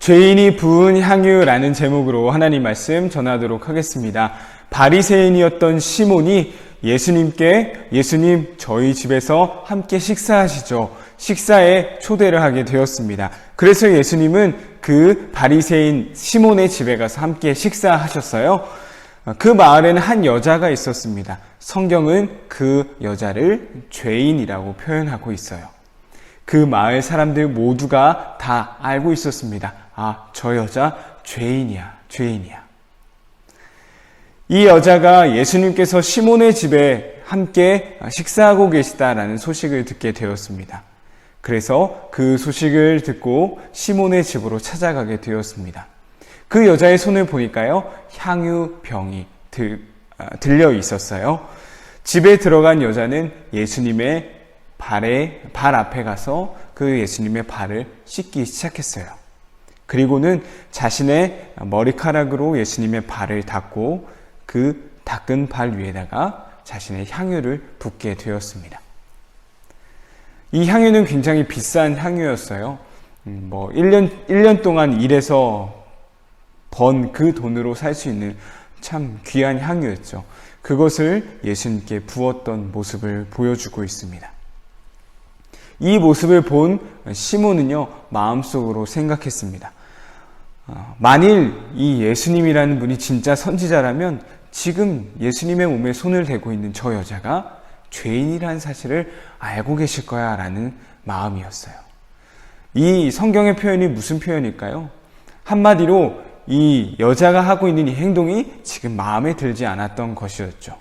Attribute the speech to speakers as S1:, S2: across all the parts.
S1: 죄인이 부은 향유라는 제목으로 하나님 말씀 전하도록 하겠습니다. 바리새인이었던 시몬이 예수님 저희 집에서 함께 식사하시죠. 식사에 초대를 하게 되었습니다. 그래서 예수님은 그 바리새인 시몬의 집에 가서 함께 식사하셨어요. 그 마을에는 한 여자가 있었습니다. 성경은 그 여자를 죄인이라고 표현하고 있어요. 그 마을 사람들 모두가 다 알고 있었습니다. 저 여자 죄인이야. 이 여자가 예수님께서 시몬의 집에 함께 식사하고 계시다라는 소식을 듣게 되었습니다. 그래서 그 소식을 듣고 시몬의 집으로 찾아가게 되었습니다. 그 여자의 손을 보니까요, 향유병이 들려 있었어요. 집에 들어간 여자는 예수님의 발 앞에 가서 그 예수님의 발을 씻기 시작했어요. 그리고는 자신의 머리카락으로 예수님의 발을 닦고 그 닦은 발 위에다가 자신의 향유를 붓게 되었습니다. 이 향유는 굉장히 비싼 향유였어요. 1년 동안 일해서 번 그 돈으로 살 수 있는 참 귀한 향유였죠. 그것을 예수님께 부었던 모습을 보여주고 있습니다. 이 모습을 본 시몬은요, 마음속으로 생각했습니다. 만일 이 예수님이라는 분이 진짜 선지자라면 지금 예수님의 몸에 손을 대고 있는 저 여자가 죄인이라는 사실을 알고 계실 거야 라는 마음이었어요. 이 성경의 표현이 무슨 표현일까요? 한마디로 이 여자가 하고 있는 이 행동이 지금 마음에 들지 않았던 것이었죠.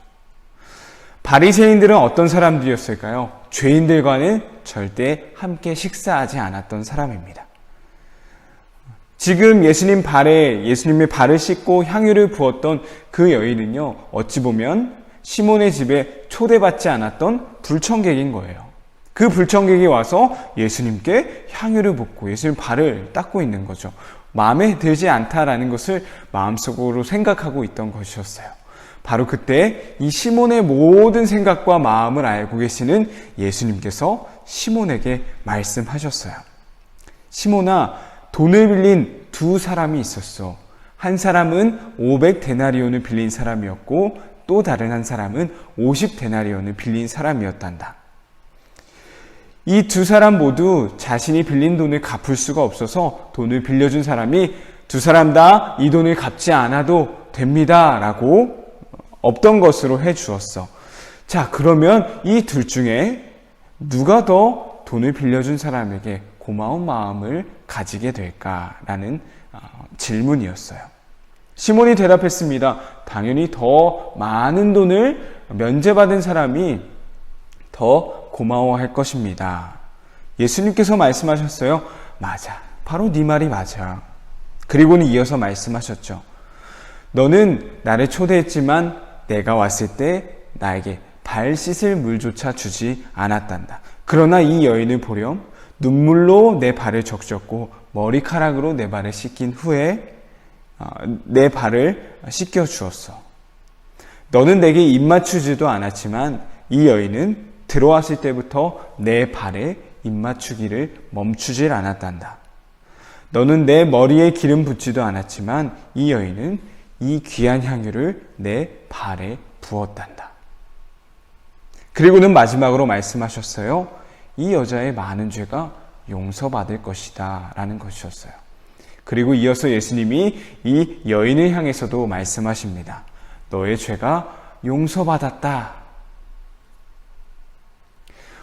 S1: 바리새인들은 어떤 사람들이었을까요? 죄인들과는 절대 함께 식사하지 않았던 사람입니다. 지금 예수님의 발을 씻고 향유를 부었던 그 여인은요, 어찌 보면 시몬의 집에 초대받지 않았던 불청객인 거예요. 그 불청객이 와서 예수님께 향유를 붓고 예수님 발을 닦고 있는 거죠. 마음에 들지 않다라는 것을 마음속으로 생각하고 있던 것이었어요. 바로 그때 이 시몬의 모든 생각과 마음을 알고 계시는 예수님께서 시몬에게 말씀하셨어요. 시몬아, 돈을 빌린 두 사람이 있었어. 한 사람은 500데나리온을 빌린 사람이었고 또 다른 한 사람은 50데나리온을 빌린 사람이었단다. 이 두 사람 모두 자신이 빌린 돈을 갚을 수가 없어서 돈을 빌려준 사람이 두 사람 다 이 돈을 갚지 않아도 됩니다 라고 없던 것으로 해주었어. 자, 그러면 이 둘 중에 누가 더 돈을 빌려준 사람에게 고마운 마음을 가지게 될까라는 질문이었어요. 시몬이 대답했습니다. 당연히 더 많은 돈을 면제받은 사람이 더 고마워할 것입니다. 예수님께서 말씀하셨어요. 맞아. 바로 네 말이 맞아. 그리고는 이어서 말씀하셨죠. 너는 나를 초대했지만 내가 왔을 때 나에게 발 씻을 물조차 주지 않았단다. 그러나 이 여인을 보렴 눈물로 내 발을 적셨고 머리카락으로 내 발을 씻긴 후에 내 발을 씻겨 주었어. 너는 내게 입 맞추지도 않았지만 이 여인은 들어왔을 때부터 내 발에 입 맞추기를 멈추질 않았단다. 너는 내 머리에 기름 붓지도 않았지만 이 여인은 이 귀한 향유를 내 발에 부었단다. 그리고는 마지막으로 말씀하셨어요. 이 여자의 많은 죄가 용서받을 것이다 라는 것이었어요. 그리고 이어서 예수님이 이 여인을 향해서도 말씀하십니다. 너의 죄가 용서받았다.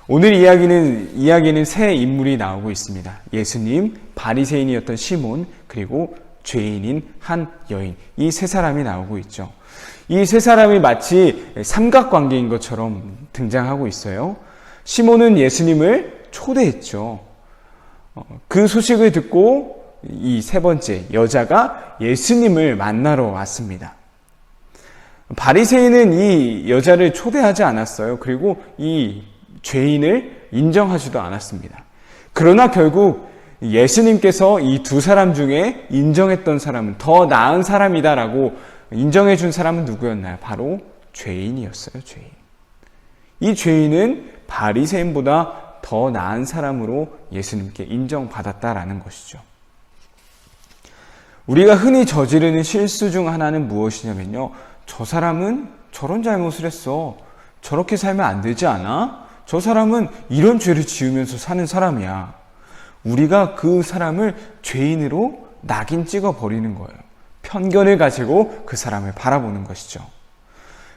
S1: 오늘 이야기는 세 인물이 나오고 있습니다. 예수님, 바리새인이었던 시몬, 그리고 죄인인 한 여인. 이 세 사람이 나오고 있죠. 이 세 사람이 마치 삼각관계인 것처럼 등장하고 있어요. 시몬은 예수님을 초대했죠. 그 소식을 듣고 이 세 번째 여자가 예수님을 만나러 왔습니다. 바리새인은 이 여자를 초대하지 않았어요. 그리고 이 죄인을 인정하지도 않았습니다. 그러나 결국 예수님께서 이 두 사람 중에 인정했던 사람은 더 나은 사람이다라고 인정해 준 사람은 누구였나요? 바로 죄인이었어요. 죄인. 이 죄인은 바리새인보다 더 나은 사람으로 예수님께 인정받았다라는 것이죠. 우리가 흔히 저지르는 실수 중 하나는 무엇이냐면요. 저 사람은 저런 잘못을 했어. 저렇게 살면 안 되지 않아? 저 사람은 이런 죄를 지으면서 사는 사람이야. 우리가 그 사람을 죄인으로 낙인 찍어 버리는 거예요. 편견을 가지고 그 사람을 바라보는 것이죠.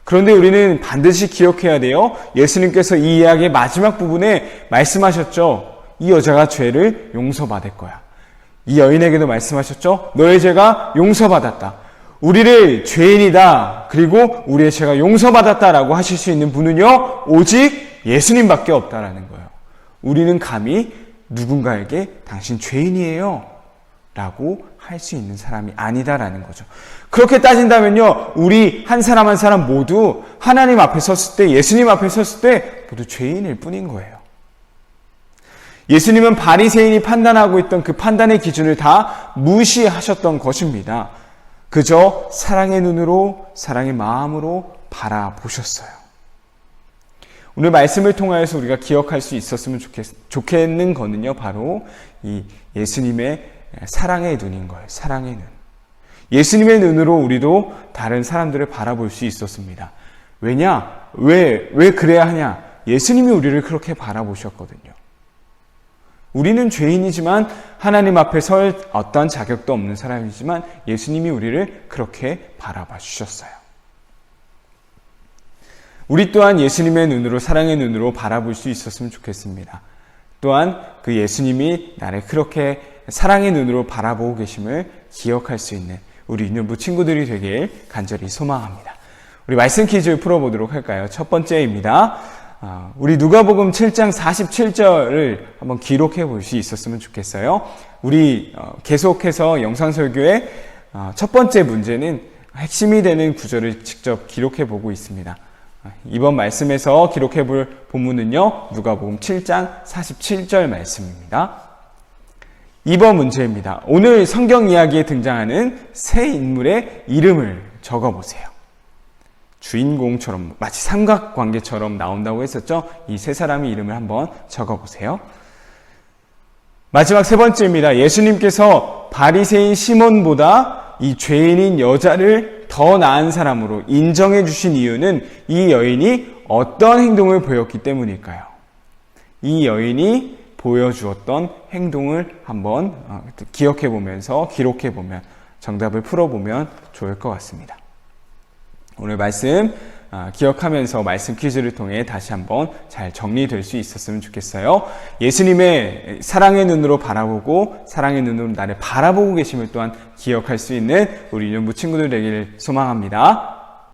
S1: 그런데 우리는 반드시 기억해야 돼요. 예수님께서 이 이야기의 마지막 부분에 말씀하셨죠. 이 여자가 죄를 용서받을 거야. 이 여인에게도 말씀하셨죠. 너의 죄가 용서받았다. 우리를 죄인이다. 그리고 우리의 죄가 용서받았다라고 하실 수 있는 분은요. 오직 예수님밖에 없다라는 거예요. 우리는 감히 누군가에게 당신 죄인이에요. 라고 할 수 있는 사람이 아니다라는 거죠. 그렇게 따진다면요. 우리 한 사람 한 사람 모두 하나님 앞에 섰을 때, 예수님 앞에 섰을 때 모두 죄인일 뿐인 거예요. 예수님은 바리새인이 판단하고 있던 그 판단의 기준을 다 무시하셨던 것입니다. 그저 사랑의 눈으로, 사랑의 마음으로 바라보셨어요. 오늘 말씀을 통하여서 우리가 기억할 수 있었으면 좋겠는 거는요. 바로 이 예수님의 사랑의 눈인 거예요. 사랑의 눈. 예수님의 눈으로 우리도 다른 사람들을 바라볼 수 있었습니다. 왜냐? 왜 그래야 하냐? 예수님이 우리를 그렇게 바라보셨거든요. 우리는 죄인이지만 하나님 앞에 설 어떤 자격도 없는 사람이지만 예수님이 우리를 그렇게 바라봐 주셨어요. 우리 또한 예수님의 눈으로, 사랑의 눈으로 바라볼 수 있었으면 좋겠습니다. 또한 그 예수님이 나를 그렇게 사랑의 눈으로 바라보고 계심을 기억할 수 있는 우리 유년부 친구들이 되길 간절히 소망합니다. 우리 말씀 퀴즈 풀어보도록 할까요? 첫 번째입니다. 우리 누가복음 7장 47절을 한번 기록해 볼 수 있었으면 좋겠어요. 우리 계속해서 영상설교의 첫 번째 문제는 핵심이 되는 구절을 직접 기록해 보고 있습니다. 이번 말씀에서 기록해 볼 본문은요. 누가복음 7장 47절 말씀입니다. 2번 문제입니다. 오늘 성경 이야기에 등장하는 세 인물의 이름을 적어보세요. 주인공처럼 마치 삼각관계처럼 나온다고 했었죠. 이 세 사람의 이름을 한번 적어보세요. 마지막 세 번째입니다. 예수님께서 바리새인 시몬보다 이 죄인인 여자를 더 나은 사람으로 인정해 주신 이유는 이 여인이 어떤 행동을 보였기 때문일까요? 이 여인이 보여주었던 행동을 한번 기억해 보면서 기록해 보면 정답을 풀어보면 좋을 것 같습니다. 오늘 말씀 기억하면서 말씀 퀴즈를 통해 다시 한번 잘 정리될 수 있었으면 좋겠어요. 예수님의 사랑의 눈으로 바라보고 사랑의 눈으로 나를 바라보고 계심을 또한 기억할 수 있는 우리 유년부 친구들 되기를 소망합니다.